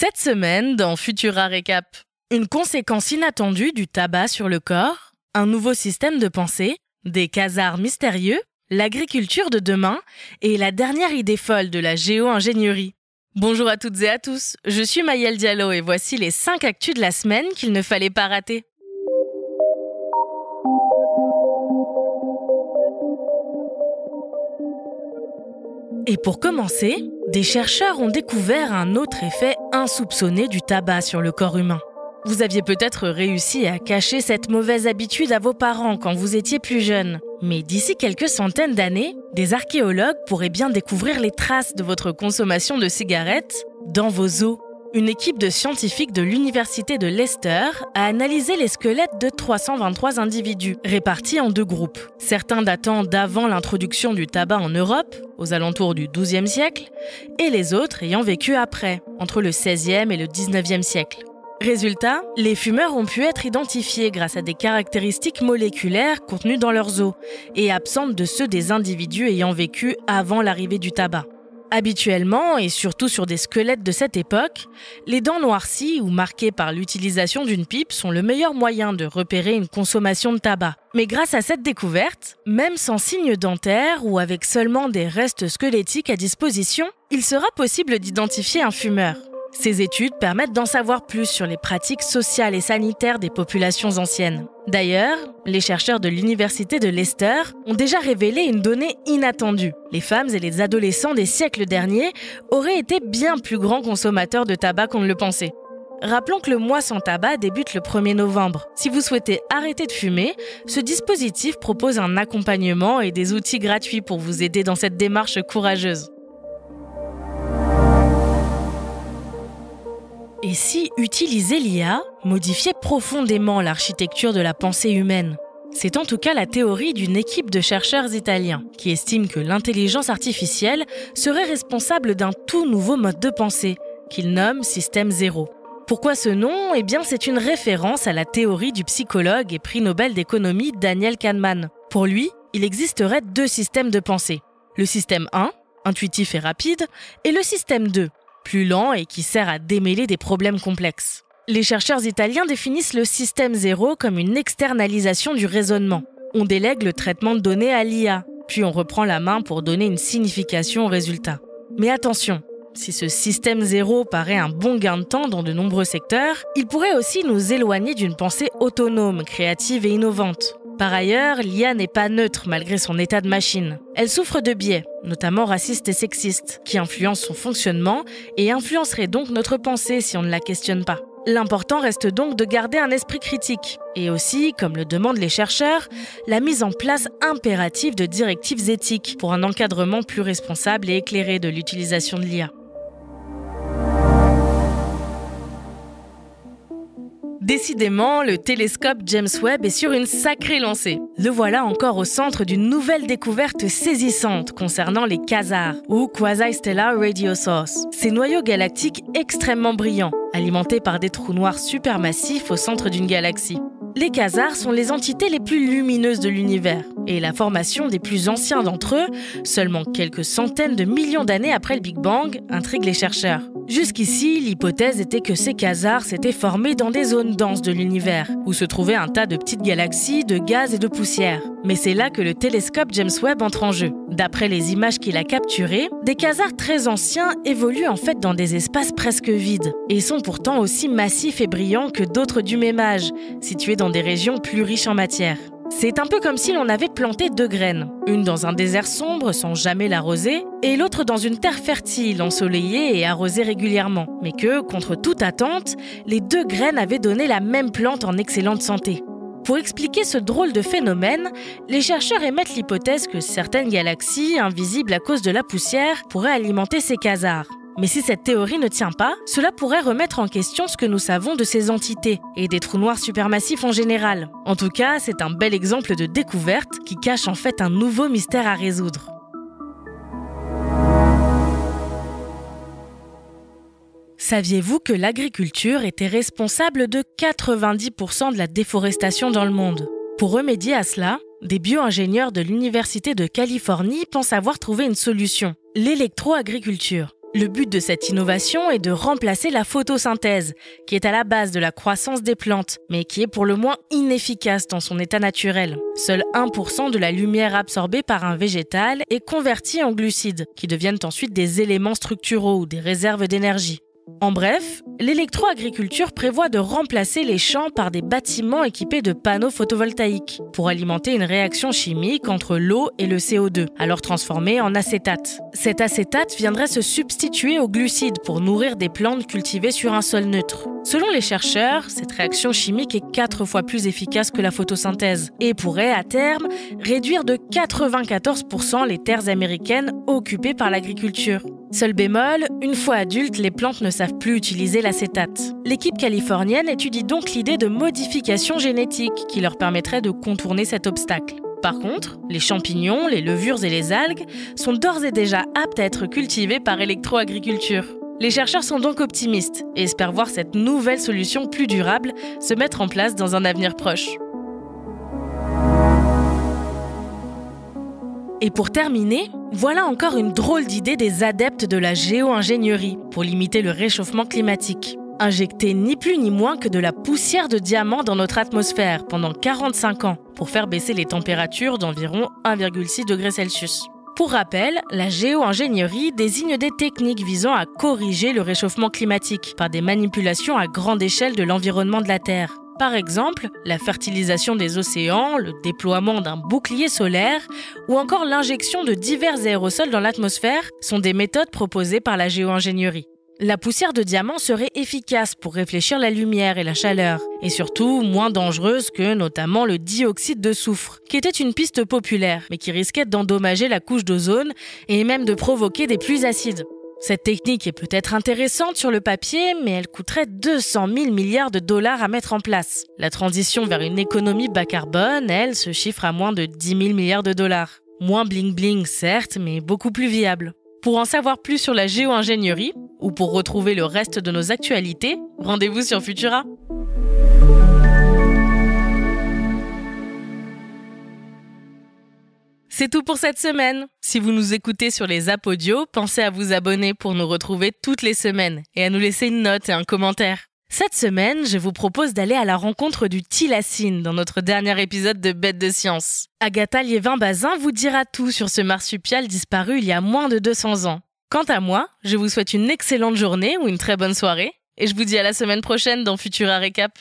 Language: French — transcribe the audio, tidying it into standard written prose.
Cette semaine, dans Futura Récap, une conséquence inattendue du tabac sur le corps, un nouveau système de pensée, des quasars mystérieux, l'agriculture de demain et la dernière idée folle de la géo-ingénierie. Bonjour à toutes et à tous, je suis Maëlle Diallo et voici les 5 actus de la semaine qu'il ne fallait pas rater. Et pour commencer, des chercheurs ont découvert un autre effet insoupçonné du tabac sur le corps humain. Vous aviez peut-être réussi à cacher cette mauvaise habitude à vos parents quand vous étiez plus jeune. Mais d'ici quelques centaines d'années, des archéologues pourraient bien découvrir les traces de votre consommation de cigarettes dans vos os. Une équipe de scientifiques de l'université de Leicester a analysé les squelettes de 323 individus, répartis en 2 groupes. Certains datant d'avant l'introduction du tabac en Europe, aux alentours du XIIe siècle, et les autres ayant vécu après, entre le XVIe et le XIXe siècle. Résultat, les fumeurs ont pu être identifiés grâce à des caractéristiques moléculaires contenues dans leurs os et absentes de ceux des individus ayant vécu avant l'arrivée du tabac. Habituellement, et surtout sur des squelettes de cette époque, les dents noircies ou marquées par l'utilisation d'une pipe sont le meilleur moyen de repérer une consommation de tabac. Mais grâce à cette découverte, même sans signe dentaire ou avec seulement des restes squelettiques à disposition, il sera possible d'identifier un fumeur. Ces études permettent d'en savoir plus sur les pratiques sociales et sanitaires des populations anciennes. D'ailleurs, les chercheurs de l'université de Leicester ont déjà révélé une donnée inattendue. Les femmes et les adolescents des siècles derniers auraient été bien plus grands consommateurs de tabac qu'on ne le pensait. Rappelons que le mois sans tabac débute le 1er novembre. Si vous souhaitez arrêter de fumer, ce dispositif propose un accompagnement et des outils gratuits pour vous aider dans cette démarche courageuse. Et si utiliser l'IA modifiait profondément l'architecture de la pensée humaine ? C'est en tout cas la théorie d'une équipe de chercheurs italiens qui estime que l'intelligence artificielle serait responsable d'un tout nouveau mode de pensée, qu'ils nomment Système 0. Pourquoi ce nom ? Eh bien, c'est une référence à la théorie du psychologue et prix Nobel d'économie Daniel Kahneman. Pour lui, il existerait 2 systèmes de pensée. Le système 1, intuitif et rapide, et le système 2, plus lent et qui sert à démêler des problèmes complexes. Les chercheurs italiens définissent le système 0 comme une externalisation du raisonnement. On délègue le traitement de données à l'IA, puis on reprend la main pour donner une signification au résultat. Mais attention, si ce système 0 paraît un bon gain de temps dans de nombreux secteurs, il pourrait aussi nous éloigner d'une pensée autonome, créative et innovante. Par ailleurs, l'IA n'est pas neutre malgré son état de machine. Elle souffre de biais, notamment racistes et sexistes, qui influencent son fonctionnement et influenceraient donc notre pensée si on ne la questionne pas. L'important reste donc de garder un esprit critique et aussi, comme le demandent les chercheurs, la mise en place impérative de directives éthiques pour un encadrement plus responsable et éclairé de l'utilisation de l'IA. Décidément, le télescope James Webb est sur une sacrée lancée. Le voilà encore au centre d'une nouvelle découverte saisissante concernant les quasars, ou Quasi-Stellar Radio Source. Ces noyaux galactiques extrêmement brillants, alimentés par des trous noirs supermassifs au centre d'une galaxie. Les quasars sont les entités les plus lumineuses de l'univers, et la formation des plus anciens d'entre eux, seulement quelques centaines de millions d'années après le Big Bang, intrigue les chercheurs. Jusqu'ici, l'hypothèse était que ces quasars s'étaient formés dans des zones denses de l'univers, où se trouvait un tas de petites galaxies, de gaz et de poussière. Mais c'est là que le télescope James Webb entre en jeu. D'après les images qu'il a capturées, des quasars très anciens évoluent en fait dans des espaces presque vides, et sont pourtant aussi massifs et brillants que d'autres du même âge, situés dans des régions plus riches en matière. C'est un peu comme si l'on avait planté 2 graines, une dans un désert sombre sans jamais l'arroser, et l'autre dans une terre fertile, ensoleillée et arrosée régulièrement. Mais que, contre toute attente, les 2 graines avaient donné la même plante en excellente santé. Pour expliquer ce drôle de phénomène, les chercheurs émettent l'hypothèse que certaines galaxies, invisibles à cause de la poussière, pourraient alimenter ces quasars. Mais si cette théorie ne tient pas, cela pourrait remettre en question ce que nous savons de ces entités et des trous noirs supermassifs en général. En tout cas, c'est un bel exemple de découverte qui cache en fait un nouveau mystère à résoudre. Saviez-vous que l'agriculture était responsable de 90% de la déforestation dans le monde ? Pour remédier à cela, des bio-ingénieurs de l'Université de Californie pensent avoir trouvé une solution, l'électro-agriculture. Le but de cette innovation est de remplacer la photosynthèse, qui est à la base de la croissance des plantes, mais qui est pour le moins inefficace dans son état naturel. Seul 1% de la lumière absorbée par un végétal est convertie en glucides, qui deviennent ensuite des éléments structuraux ou des réserves d'énergie. En bref, l'électroagriculture prévoit de remplacer les champs par des bâtiments équipés de panneaux photovoltaïques pour alimenter une réaction chimique entre l'eau et le CO2, alors transformé en acétate. Cet acétate viendrait se substituer aux glucides pour nourrir des plantes cultivées sur un sol neutre. Selon les chercheurs, cette réaction chimique est 4 fois plus efficace que la photosynthèse et pourrait, à terme, réduire de 94% les terres américaines occupées par l'agriculture. Seul bémol, une fois adultes, les plantes ne savent plus utiliser l'acétate. L'équipe californienne étudie donc l'idée de modification génétique qui leur permettrait de contourner cet obstacle. Par contre, les champignons, les levures et les algues sont d'ores et déjà aptes à être cultivés par électroagriculture. Les chercheurs sont donc optimistes et espèrent voir cette nouvelle solution plus durable se mettre en place dans un avenir proche. Et pour terminer, voilà encore une drôle d'idée des adeptes de la géo-ingénierie pour limiter le réchauffement climatique. Injecter ni plus ni moins que de la poussière de diamant dans notre atmosphère pendant 45 ans pour faire baisser les températures d'environ 1,6 degré Celsius. Pour rappel, la géo-ingénierie désigne des techniques visant à corriger le réchauffement climatique par des manipulations à grande échelle de l'environnement de la Terre. Par exemple, la fertilisation des océans, le déploiement d'un bouclier solaire ou encore l'injection de divers aérosols dans l'atmosphère sont des méthodes proposées par la géo-ingénierie. La poussière de diamant serait efficace pour réfléchir la lumière et la chaleur, et surtout moins dangereuse que notamment le dioxyde de soufre, qui était une piste populaire, mais qui risquait d'endommager la couche d'ozone et même de provoquer des pluies acides. Cette technique est peut-être intéressante sur le papier, mais elle coûterait 200 000 milliards de dollars à mettre en place. La transition vers une économie bas carbone, elle, se chiffre à moins de 10 000 milliards de dollars. Moins bling-bling, certes, mais beaucoup plus viable. Pour en savoir plus sur la géo-ingénierie, ou pour retrouver le reste de nos actualités, rendez-vous sur Futura. C'est tout pour cette semaine. Si vous nous écoutez sur les apps audio, pensez à vous abonner pour nous retrouver toutes les semaines et à nous laisser une note et un commentaire. Cette semaine, je vous propose d'aller à la rencontre du thylacine dans notre dernier épisode de Bêtes de science. Agatha Liévin-Bazin vous dira tout sur ce marsupial disparu il y a moins de 200 ans. Quant à moi, je vous souhaite une excellente journée ou une très bonne soirée et je vous dis à la semaine prochaine dans Futura Récap.